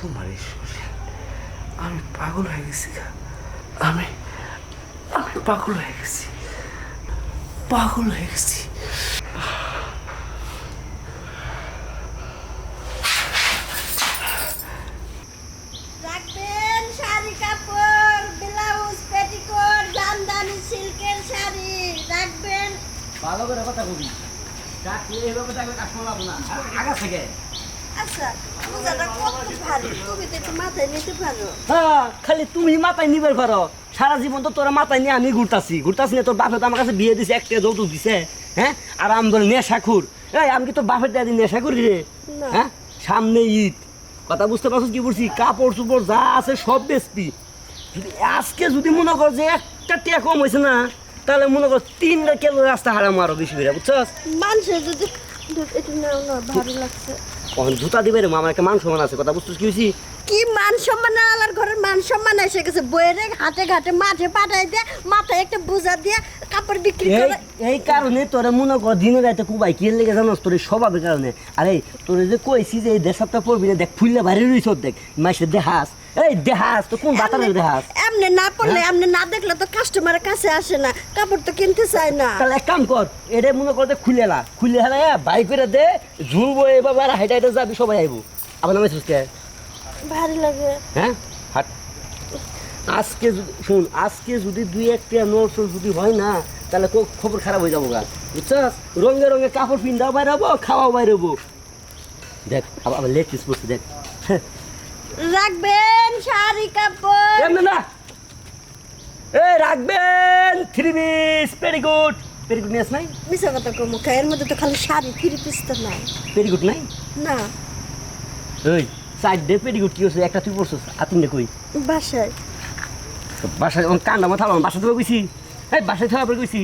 তোমার এই শরীর, আমি পাগল হয়ে গেছি। আমি আমি পাগল হয়ে গেছি, পাগল হয়ে গেছি। রাখবেন শাড়ি কাপড়, ব্লাউজ, পেটিকোট, জামদানি সিল্কের শাড়ি রাখবেন। ভালো করে কথা কবি, ডাকলে এভাবে ডাকলে কাস্টমার পাবো না। আগা থেকে আচ্ছা, পূজাটা কত ভারী, তুমি তো একটু মাথায় নিতে পারো। হ্যাঁ, খালি তুমি মাথায় নিবার পারো। সারা জীবন তো তোরা মাথায় নিয়ে আমি ঘুরতাছি না। তোর বাপে তো আমার কাছে বিয়ে দিছে, একটা যৌতুক দিছে। হ্যাঁ, আর আমি বলে নেশাখুর। এই আমি কি তোর বাপের দাদি নেশাখুর রে? না। হ্যাঁ, সামনে ঈদ, কথা বুঝতে পারছো কি বলছি? কাপড় চোপড় যা আছে সব বেচবি। আজকে যদি মনে কর যে একটা টিয়া কম হয়েছে না, তাহলে মনে কর 3 কিলো রাস্তা হারাম আরো বেশি করে, বুঝছস? মানুষের যদি এটা নাও না, ভালো লাগছে। কখন জুতা দিবে রে? আমার একটা মান সম্মান আছে, কথা বুঝছিস কি হয়েছি? কি মান সম্মান, আলার ঘরের মান সম্মান এসে গেছে। বইয়ের হাটে ঘাটে মাঠে পাঠাই দিয়ে মাথায় একটা বোঝা দিয়ে কাপড় বিক্রি করে। এই কারণে তোরা মনে কর দিনে রাতে কুবাই কি লেগে জানোস তোর এই স্বভাবের কারণে। আরে তোর যে কইছি যে এই দেশটা পড়বি না, দেখ ফুললে বাইরে রইছ, দেখ মাইসে দেহাস। এই দেহাস তো কোন বাতারের দেহাস? এমনি না পড়লে, এমনি না দেখলে তো কাস্টমারের কাছে আসে না, কাপড় তো কিনতে চায় না। তাহলে এক কাম কর, এটা মনে কর যে খুলে হেলা বাই করে দে, ঝুলবো এবার হাইটা হাইটা যাবি, সবাই আইবো। আবার নামাইছিস কে? ভারী লাগে। হ্যাঁ, হাট। আজকে শুন, আজকে যদি 2-1 নড়চড় যদি হয় না, তাহলে খবর খারাপ হয়ে যাবো গা, বুঝছস? রঙে রঙে কাপড় পিন্ধাও বাইরে হবো, খাওয়াও বাইরে হবো। দেখ আবার লেট পিস পড়ছে, দেখ। রাখবেন শাড়ি কাপড়। এমনি না, এই রাখবেন 3 পিস পেটিকোট। পেটিকোট নিয়ে আস নাই? মিশা কথা কম, এর মধ্যে তো খালি শাড়ি, 3 পিস তো নাই। পেটিকোট নাই? না, ওই 4 পেটিকোট কি হচ্ছে? একটা তুই পড়ছিস, আর 3 কই? বাসায়। বাসায় কান্ডা মাথা বাসা থেকে কইছি? এই বাসায় থেকে আবার কইছি?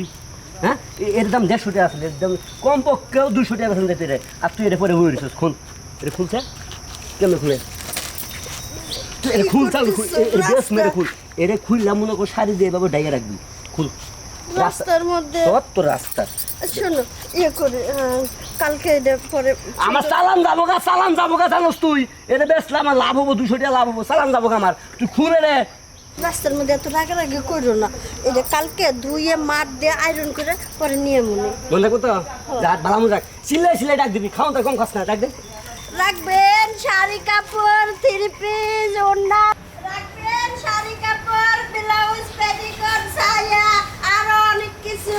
হ্যাঁ, এর দাম 150 টাকা আসলে, এর দাম কমপক্ষেও 200 টাকা বেতন দিতে রে। আর তুই এটা পরে বই রেছিস, খুন। এটা খুলছে কেমন খুলে? তুই এটা খুল, চালু খুল, ড্রেস মেরে খুল। এটা খুললাম মনে কর শাড়ি দিয়ে এভাবে ডাইয়া রাখবি, খুল। রাস্তার মধ্যে তো রাস্তা শোনো, ইয়ে করে কালকে এটা পরে আমার চালান যাবো গা জানোস তুই? এটা বেচলে আমার লাভ হবো, 200 টাকা লাভ হবো, চালান যাবো গা আমার। তুই খুলে রে। রাস্তার মধ্যে এত রাগারাগি করো না। এটা কালকে ধুয়ে মাঠ দিয়ে আয়রন করে পরে নিয়ে মনে মনে করতো যা ভালো মজাক সিলাই ডাক দিবি, খাওয়া তো কম খাস না, ডাক দে। রাখবেন শাড়ি কাপড়, 3 পিস, ওড়না রাখবেন, শাড়ি কাপড়, ব্লাউজ, পেটিকোট, সায়া, আরো অনেক কিছু।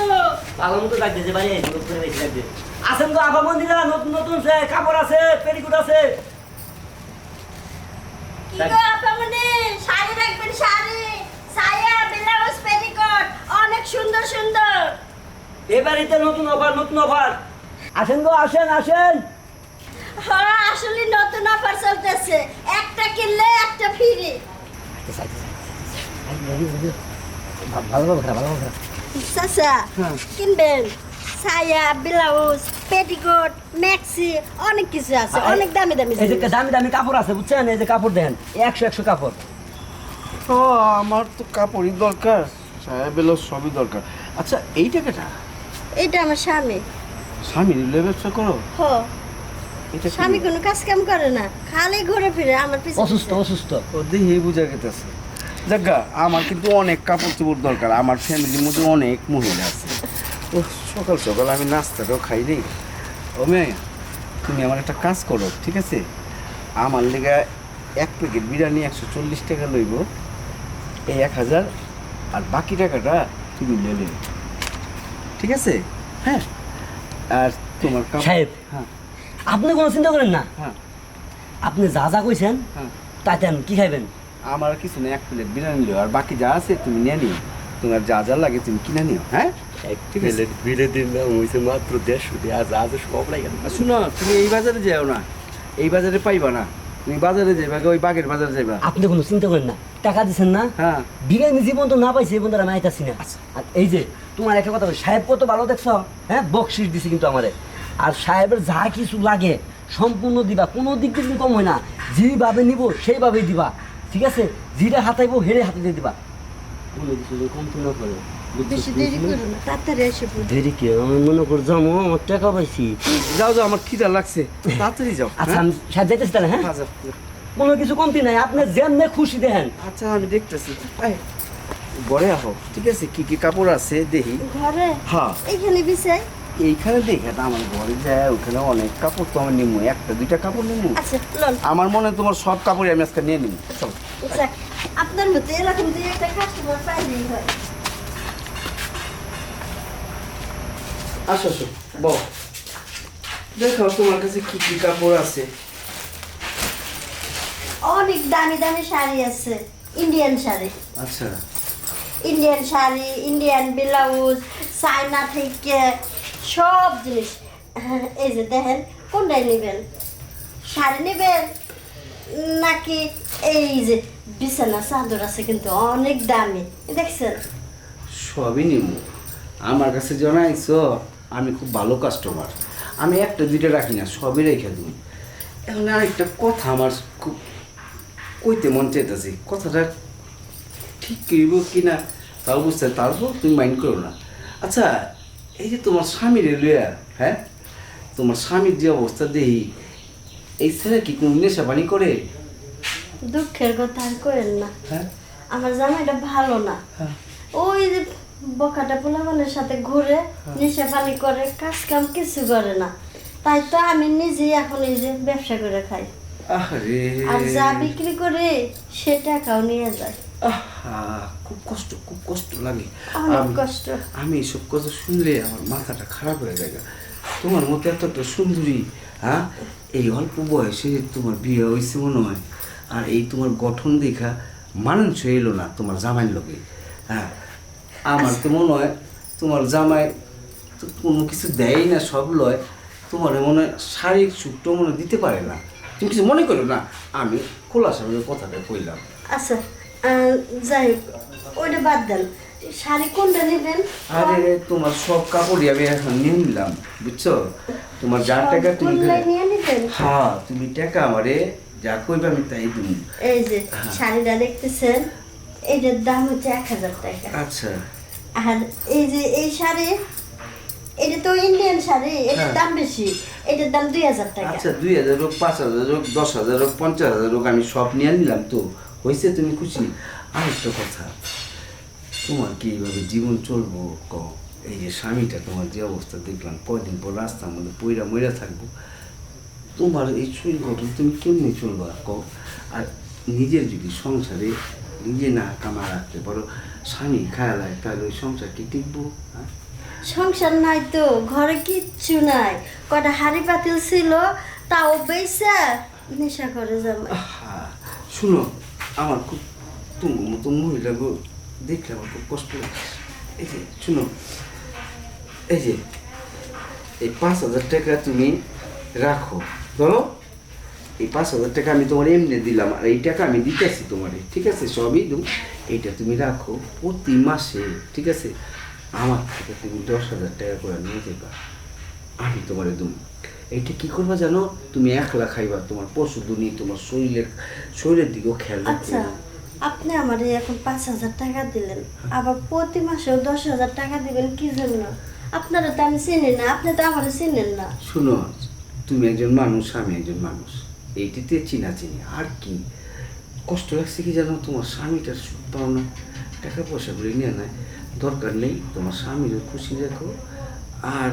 ভালো মতো ডাক দে, যে বাড়ি আইছি লোক করে বেশি ডাক দে। আসেন তো আবা বন্দিরা, নতুন নতুন কাপড় আছে, পেটিকোট আছে। কি গো আপামনি, শাড়ি রাখবেন, শাড়ি, সায়া, ব্লাউজ, পেটিকোট অনেক সুন্দর সুন্দর। এবারেতে নতুন অফার। আসেন গো, আসেন। হ্যাঁ, আসলে নতুন অফার চলতেছে, একটা কিনলে একটা ফ্রি। ভালো খারাপ। চাচা হ্যাঁ। কিনবেন সায়া, ব্লাউজ, পেটিকোট, ম্যাক্সি অনেক কিছু আছে, অনেক দামি দামি এই যে জিনিস। দামি কাপড় আছে, বুঝছেন? এই যে কাপড় দেন 100 কাপড়। ও, আমার তো কাপড়ই দরকার, সাহেব এলো সবই দরকার। আচ্ছা, এই টাকাটা এটা আমার স্বামী। স্বামী রিলে ব্যবসা করো? হ, এটা কি? স্বামী কোনো কাজ কাম করে না, খালি ঘুরে ফিরে আমার পিছনে। অসুস্থ। ও দেখে বুঝা গেতেছে। যাজ্ঞা, আমার কিন্তু অনেক কাপড় চোপড় দরকার। আমার ফ্যামিলির মধ্যে অনেক মহিলা আছে। ও, সকাল সকাল আমি নাস্তাটাও খাই নি। ও মেয়ে, তুমি আমার একটা কাজ করো, ঠিক আছে? আমার লেগে 1 প্যাকেট বিরিয়ানি 140 টাকা লইব, এই 1000, আর বাকি টাকাটা তুমি নেবে, ঠিক আছে? হ্যাঁ, আর তোমার সাহেব, হ্যাঁ আপনি কোনো চিন্তা করেন না। হ্যাঁ আপনি যা কইছেন হ্যাঁ, তাই দেন। কি খাইবেন? আমার কিছু না, 1 প্লেট বিরিয়ানি লিও, আর বাকি যা আছে তুমি নিয়ে নিও। তোমার যা লাগে তুমি কিনে নিও। হ্যাঁ, ঠিক আছে। বিলের দাম হইছে মাত্র 150 টাকা, আজ সব লাগে। আর শুনো, তুমি এই বাজারে যাও না, এই বাজারে পাইবা না। তুমি বাজারে যাইবা, ওই বাগের বাজারে যাইবা। আপনি কোনো চিন্তা করেন না, টাকা দিচ্ছেন না? হ্যাঁ, বিরিয়ানি জীবন তো না পাইছে, এই বন্ধুরা আমি আইতাছি না। আর এই যে তোমার একটা কথা, সাহেব কত ভালো দেখছো? হ্যাঁ, বকশিস দিছে কিন্তু আমারে। আর সাহেবের যা কিছু লাগে সম্পূর্ণ দিবা, কোনো দিক দিয়ে কিন্তু কম হয় না। যেভাবে নিব সেইভাবেই দিবা, ঠিক আছে? যেটা হাতাইবো হেরে হাতে দিয়ে দিবা, কোনো কিছু কম তো না করে। বেশি দেরি করো না, তাড়াতাড়ি এসে পড়ো। দেরি কি? আমি মনে করে যাবো, আমার টাকা পাইছি। যাও, আমার খিদা লাগছে, তাড়াতাড়ি যাও। আচ্ছা, আমি সাহেব যাইতেছি তাহলে। হ্যাঁ, হ্যাঁ, যাও। কোনো কিছু কমতি নাই, আপনি যেমনে খুশি দেখেন। আচ্ছা আমি দেখতেছি, এই, ঘরে আহো, ঠিক আছে? কি কি কাপড় আছে দেখি। ঘরে হ্যাঁ এইখানে বিছাই। এইখানে দেখে না, আমার ঘরে যায় ওখানে অনেক কাপড় তো আমি নিমু, একটা দুইটা কাপড় নিমু। আচ্ছা লন। আমার মনে হয় তোমার সব কাপড়ই আমি আজকে নিয়ে নিবো। চলো যাক, আপনার মতো এরকম দুই একটা কাস্টমার পাইলেই হয়। আসো আসো, বল, দেখো তোমার কাছে কি কি কাপড় আছে। অনেক দামি দামি শাড়ি আছে, ইন্ডিয়ান শাড়ি। আচ্ছা Indian sari, Indian blouse, China থেকে সব জিনিস। এই যে দেখেন, কোনটাই নেবেন? শাড়ি নেবেন নাকি এই যে বিছানা চাদর আছে কিন্তু অনেক দামি, দেখছেন? সবই নিমু। আমার কাছে জানাইছো আমি খুব ভালো কাস্টমার, আমি একটা দুইটা রাখি না, সবই রেখে দিই। এখন আরেকটা কথা আমার খুব কইতে মন চাইতেছে, কথাটা ঠিক করব কি না তাও বুঝতে, তারপর তুমি মাইন্ড করো না। আচ্ছা এই যে তোমার স্বামীর লইয়া, হ্যাঁ, তোমার স্বামীর যে অবস্থা দেখি, এই ছেলে কি কোনো নেশা পানি করে? দুঃখের কথা আর করেন না, হ্যাঁ আমার জামাইটা ভালো না। হ্যাঁ ওই যে বকাটা পোলাপানের সাথে ঘুরে নেশা পানি করে, কাজ কাম কিছু করে না। তাই তো আমি নিজেই এখন এই যে ব্যবসা করে খাই, আরে আর যা বিক্রি করে সে টাকাও নিয়ে যায়। আহা, খুব কষ্ট, খুব কষ্ট লাগে। অনেক আমি- কষ্ট। আমি এসব কথা শুনলে আমার মাথাটা খারাপ হয়ে যায়। তোমার মতো এত একটা সুন্দরী, হ্যাঁ, এই অল্প বয়সে তোমার বিয়ে হয়েছে মনে হয়, আর এই তোমার গঠন দেখা মানুষ এলো না তোমার জামাইয়ের লোকে। হ্যাঁ, আমার তো মনে হয় তোমার জামাই তো কোনো কিছু দেয় না, সব লয়। তোমার মনে হয় শারীরিক সুখটা মনে হয় দিতে পারে না। তুমি কিছু মনে করো না, আমি খোলাসাভাবে কথাটা কইলাম। আচ্ছা, যাই হোক, ওইটা বাদ দেন। শাড়ি কোনটা নেবেন? আরে তোমার সব কাপড়ই আমি এখন নিয়ে নিলাম, বুঝছো? তোমার যা টাকা তুমি কোনটাই নিয়ে নিবেন? হ্যাঁ, তুমি টাকা আমারে যা কইবে আমি তাই দিব। এই যে শাড়িটা দেখতেছেন, এটার দাম হচ্ছে 1000 টাকা। আচ্ছা আর এই যে এই শাড়ি, এটা তো ইন্ডিয়ান শাড়ি, এটার হ্যাঁ। দাম বেশি, এটার দাম 2000 টাকা। আচ্ছা, 2000 হোক, 5000 হোক, 10,000 হোক, 50,000 হোক, আমি সব নিয়ে নিলাম তো, হয়েছে? তুমি খুশি? আরেকটা কথা, তোমার কি এইভাবে জীবন চলবো ক? এই যে স্বামীটা তোমার যে অবস্থা দেখলাম, কয়দিন পর রাস্তার মধ্যে পইরা মইরা থাকবো, তোমার এই শরীর গঠন তুমি কেমনি চলবা ক? আর নিজের যদি সংসারে নিজে না কামা রাখতে পারো, স্বামী খায়ালায়, তাহলে ওই সংসার কি টিকবো? হ্যাঁ, সংসার নাই তো, ঘরে কিচ্ছু নাই, কটা হাড়ি পাতিল ছিল তাও বেচা নেশা করে জামাই। আহা, শুনো, আমার খুব তোমার মতো মহিলা গো দেখলে আমার খুব কষ্ট লাগে। এই যে শুনো, এই যে এই 5,000 টাকা তুমি রাখো, ধরো এই 5,000 টাকা আমি তোমার এমনি দিলাম, আর এই টাকা আমি দিতেছি তোমার, ঠিক আছে? সবই দু, এইটা তুমি রাখো প্রতি মাসে, ঠিক আছে? আমার থেকে তুমি 10,000 টাকা করে নিয়ে যাবা, আমি তোমার একদম এইটা কি করবা জানো? তুমি একলা খাইবা, তোমার পশু দুনি, তোমার শরীরের দিকেও খেয়াল রাখবে। আচ্ছা, আপনি আমার এখন 5000 টাকা দিলেন, আবার প্রতি মাসেও 10,000 টাকা দিবেন কি জন্য? আপনারা তো আমি চিনি না, আপনি তো আমার চিনেন না। শুনো, তুমি একজন মানুষ, আমি একজন মানুষ, এইটিতে চিনাচিনি আর কি। কষ্ট লাগছে কি জানো? তোমার স্বামীটার সুখ পাও না, টাকা পয়সা করে নিয়ে নেয়, দরকার নেই। তোমার স্বামীরও খুশি রেখো, আর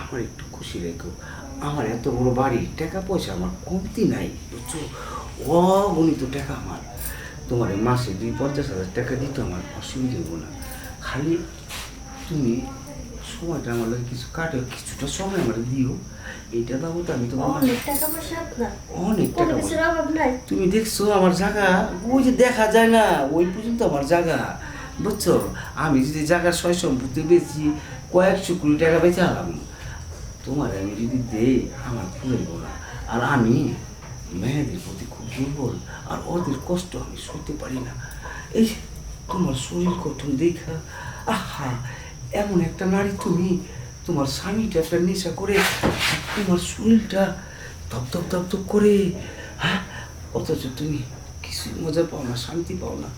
আমার একটু খুশি রেখো। আমার এত বড় বাড়ি, টাকা পয়সা আমার কমতি নাই, বুঝছো? অগণিত টাকা আমার। তোমার এই মাসে 50,000 টাকা দিতে আমার অসুবিধা হবো না। খালি তুমি সময়টা আমার লাগে কিছু কাটে, কিছুটা সময় আমার দিও, এইটা দাও তো আমি তোমার অনেক টাকা পয়সা আপনার, অনেক কোনো টাকা কিছুর পয়সা। অভাব নাই। তুমি দেখছো আমার জায়গা, ওই যে দেখা যায় না ওই পর্যন্ত আমার জায়গা, বুঝছো? আমি যদি জায়গার সয় সম্পত্তি বেশি কয়েকশো কোটি টাকা বেঁচে আলাম, তোমার আমি যদি দেই আমার ফুলের না। আর আমি মেয়েদের প্রতি খুব দুর্বল, আর ওদের কষ্ট আমি সইতে পারি না। এই যে তোমার শরীর গঠন দেখা, আহা, এমন একটা নারী তুমি, তোমার স্বামীটা একটা নেশা করে, তোমার শরীরটা ধপ ধপ ধপ ধপ করে, হ্যাঁ, অথচ তুমি কিছু মজা পাও না, শান্তি পাও না।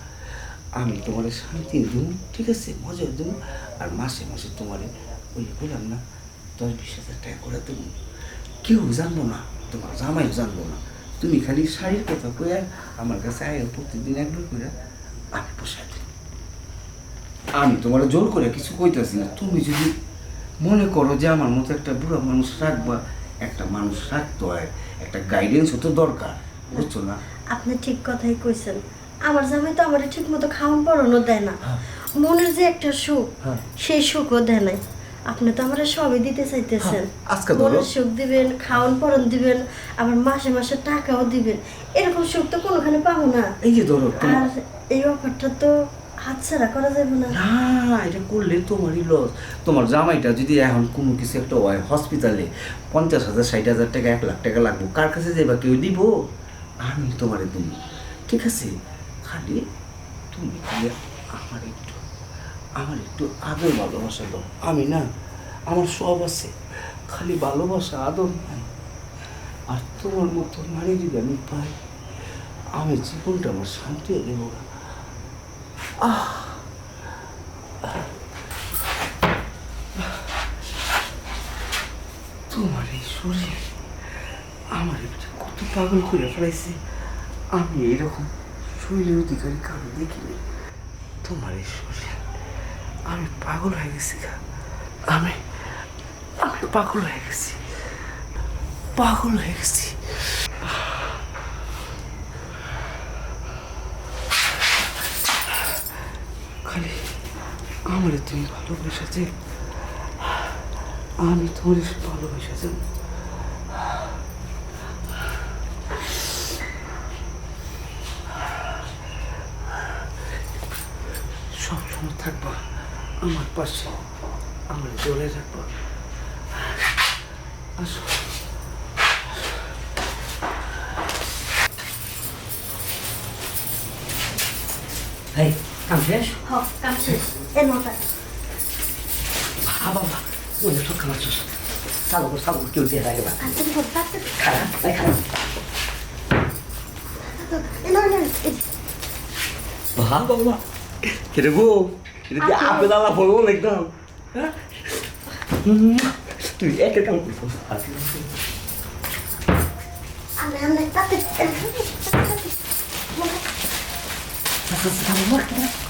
আমি তোমার শান্তি দেবো, ঠিক আছে, মজা দেবো, আর মাসে মাসে তোমার ওই বললাম না 10-20 হাজার টাকা করে দেবো। কেউ জানবো না, তোমার জামাইও জানবো না, তুমি খালি শাড়ির কথা কইয়া আমার কাছে আয় প্রতিদিন একবার করে আমি পোষাই দিই। আমি তোমার জোর করে কিছু কইতেছি না, তুমি যদি মনে করো যে আমার মতো একটা বুড়া মানুষ রাখবা, একটা মানুষ রাখতে হয়, একটা গাইডেন্স হতো দরকার, বুঝছো না? আপনি ঠিক কথাই কইছেন। আমার জামাই তো আমার ঠিক মতো খাওয়ান পরানো দেয় না। মনের যে একটা সুখ, হ্যাঁ। সেই সুখও দেয় নাই। আপনি তো আমার সবই দিতে চাইতেছেন। আজকে ধরো মনের সুখ দিবেন, খাওয়ান পরান দিবেন, আবার মাসে মাসে টাকাও দিবেন। এরকম সুখ তো কোনোখানে পাবো না। এই যে ধরো আর এই অফারটা তো হাতছাড়া করা যাবে না। না, এটা করলে তোমারই লস। তোমার জামাইটা যদি এখন কোনো কিছু একটা হয় হসপিটালে 50,000 60,000 টাকা 1 লাখ টাকা লাগবো, কার কাছে যাইবা? কেউ দিব? আমি তোমারে দিব, ঠিক আছে? খালি তুমি খালি আমার একটু আদর ভালোবাসা দাও। আমি না, আমার সব আছে, খালি ভালোবাসা আদর নাই। আর তোমার মতো নারী যদি আমি পাই, আমি জীবনটা আমার শান্তি দেব না। তোমার এই শরীর আমার একটা কত পাগল করে ফেলাইছে। আমি এইরকম শরীরের অধিকারী কারো দেখিনি। তোমার এই শরীর, আমি পাগল হয়ে গেছি গা। আমি পাগল হয়ে গেছি, পাগল হয়ে গেছি। খালি আমারে তুমি ভালোবেসেছে, আমি তোমার ভালোবেসেছি। সবসময় থাকবা আমার পাশে, আমার জলে রাখবা। আসো। এই কাম শেষ? হ, কাম শেষ। এর মতো বাবা ওই সব খাবার শেষ। চালু কেউ দিয়ে থাকে না। তাড়াতাড়ি কর, তাড়াতাড়ি। খারাপ খারাপ। বাবা কেটে গো, এটা দিয়ে আপেল আলা বলবো একদম। হ্যাঁ তুই একের কাম করছিস। তাড়াতাড়ি। আচ্ছা